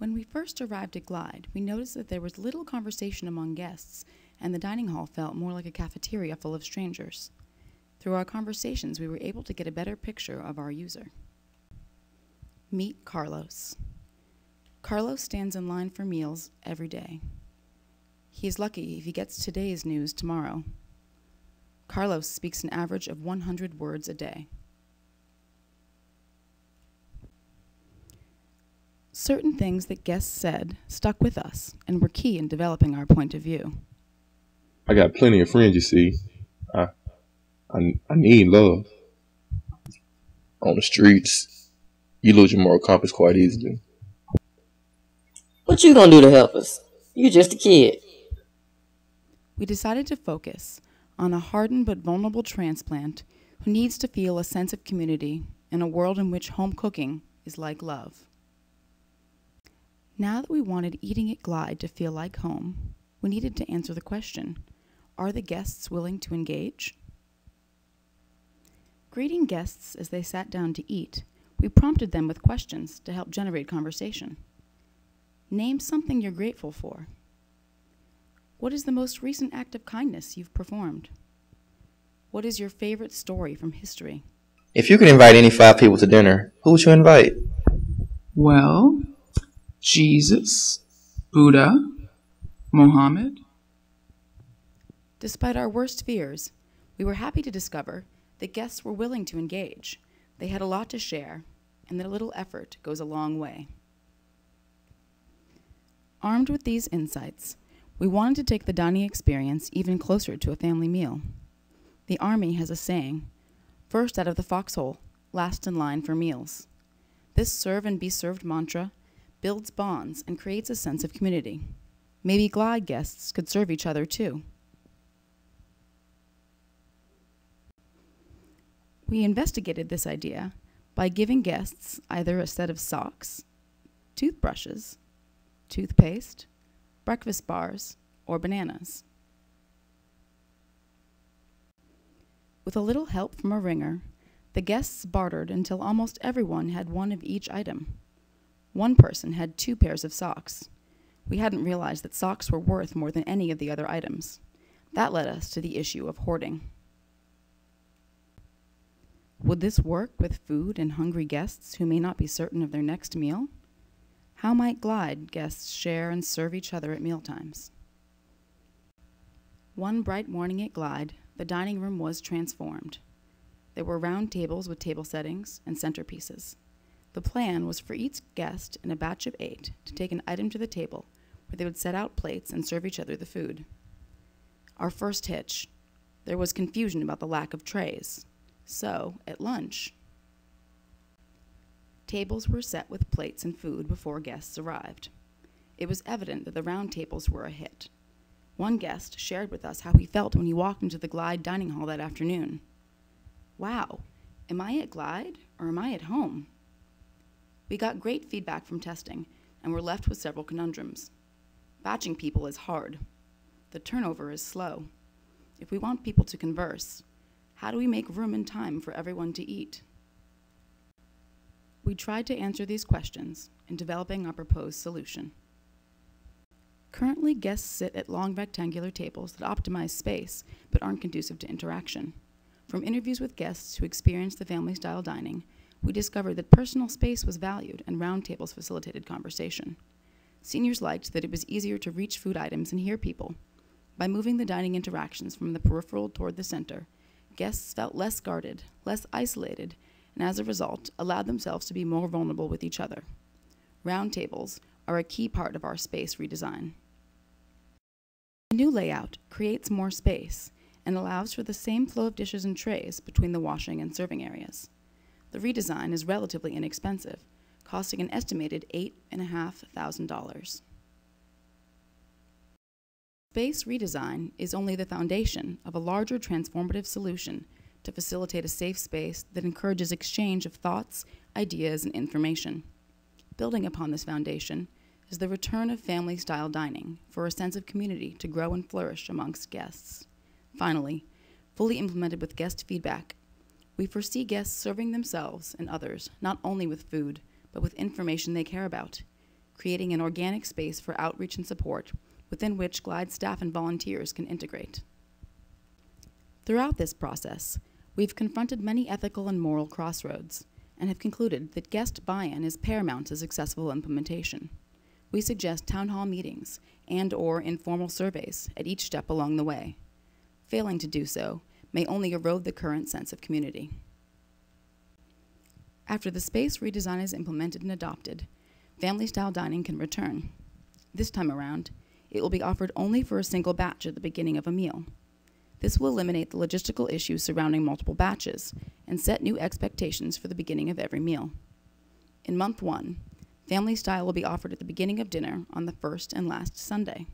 When we first arrived at Glide, we noticed that there was little conversation among guests, and the dining hall felt more like a cafeteria full of strangers. Through our conversations, we were able to get a better picture of our user. Meet Carlos. Carlos stands in line for meals every day. He is lucky if he gets today's news tomorrow. Carlos speaks an average of 100 words a day. Certain things that guests said stuck with us and were key in developing our point of view. I got plenty of friends, you see. I need love. On the streets, you lose your moral compass quite easily. What you gonna do to help us? You just a kid. We decided to focus on a hardened but vulnerable transplant who needs to feel a sense of community in a world in which home cooking is like love. Now that we wanted Eating at Glide to feel like home, we needed to answer the question, are the guests willing to engage? Greeting guests as they sat down to eat, we prompted them with questions to help generate conversation. Name something you're grateful for. What is the most recent act of kindness you've performed? What is your favorite story from history? If you could invite any 5 people to dinner, who would you invite? Well, Jesus, Buddha, Mohammed. Despite our worst fears, we were happy to discover that guests were willing to engage. They had a lot to share, and that a little effort goes a long way. Armed with these insights, we wanted to take the dining experience even closer to a family meal. The Army has a saying, first out of the foxhole, last in line for meals. This serve and be served mantra builds bonds and creates a sense of community. Maybe Glide guests could serve each other too. We investigated this idea by giving guests either a set of socks, toothbrushes, toothpaste, breakfast bars, or bananas. With a little help from a ringer, the guests bartered until almost everyone had one of each item. One person had 2 pairs of socks. We hadn't realized that socks were worth more than any of the other items. That led us to the issue of hoarding. Would this work with food and hungry guests who may not be certain of their next meal? How might Glide guests share and serve each other at mealtimes? One bright morning at Glide, the dining room was transformed. There were round tables with table settings and centerpieces. The plan was for each guest in a batch of 8 to take an item to the table where they would set out plates and serve each other the food. Our first hitch, there was confusion about the lack of trays. So, at lunch, tables were set with plates and food before guests arrived. It was evident that the round tables were a hit. One guest shared with us how he felt when he walked into the Glide dining hall that afternoon. Wow, am I at Glide or am I at home? We got great feedback from testing and were left with several conundrums. Batching people is hard. The turnover is slow. If we want people to converse, how do we make room and time for everyone to eat? We tried to answer these questions in developing our proposed solution. Currently, guests sit at long rectangular tables that optimize space but aren't conducive to interaction. From interviews with guests who experienced the family-style dining, we discovered that personal space was valued and round tables facilitated conversation. Seniors liked that it was easier to reach food items and hear people. By moving the dining interactions from the peripheral toward the center, guests felt less guarded, less isolated, and as a result, allowed themselves to be more vulnerable with each other. Round tables are a key part of our space redesign. The new layout creates more space and allows for the same flow of dishes and trays between the washing and serving areas. The redesign is relatively inexpensive, costing an estimated $8,500. Space redesign is only the foundation of a larger transformative solution to facilitate a safe space that encourages exchange of thoughts, ideas, and information. Building upon this foundation is the return of family-style dining for a sense of community to grow and flourish amongst guests. Finally, fully implemented with guest feedback, we foresee guests serving themselves and others not only with food, but with information they care about. creating an organic space for outreach and support within which Glide staff and volunteers can integrate. Throughout this process, we've confronted many ethical and moral crossroads and have concluded that guest buy-in is paramount to successful implementation. We suggest town hall meetings and/or informal surveys at each step along the way. Failing to do so may only erode the current sense of community. After the space redesign is implemented and adopted, family-style dining can return. This time around, it will be offered only for a single batch at the beginning of a meal. This will eliminate the logistical issues surrounding multiple batches and set new expectations for the beginning of every meal. In month 1, family style will be offered at the beginning of dinner on the first and last Sunday.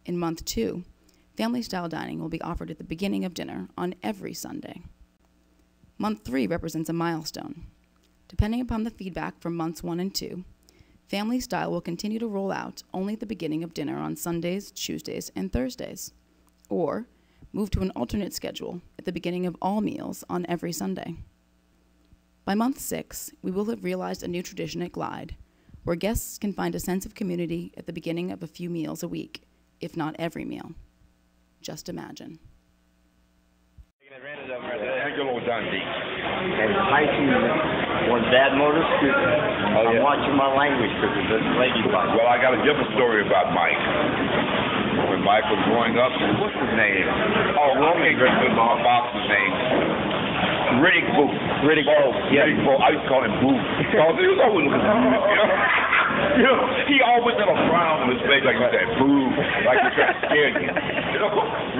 In month 2, family style dining will be offered at the beginning of dinner on every Sunday. Month 3 represents a milestone. Depending upon the feedback from months 1 and 2, family style will continue to roll out only at the beginning of dinner on Sundays, Tuesdays, and Thursdays, or move to an alternate schedule at the beginning of all meals on every Sunday. By month 6, we will have realized a new tradition at Glide, where guests can find a sense of community at the beginning of a few meals a week, if not every meal. Just imagine. And hiking one bad motor scooter. I'm watching my language because of this ladybug. Well, I got a different story about Mike. When Mike was growing up, what's his name? Oh, I can't remember my box's name. Riddick Boot. Riddick Boot. Yeah. Riddick Boot. I used to call him Boot. Because he was always looking you know, he always had a frown on his face like he said, boo, like he tried to scare you. You know,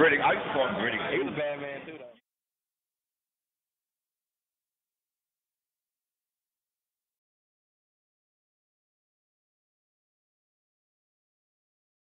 Riddick, I used to call him Riddick. He was a bad man, too.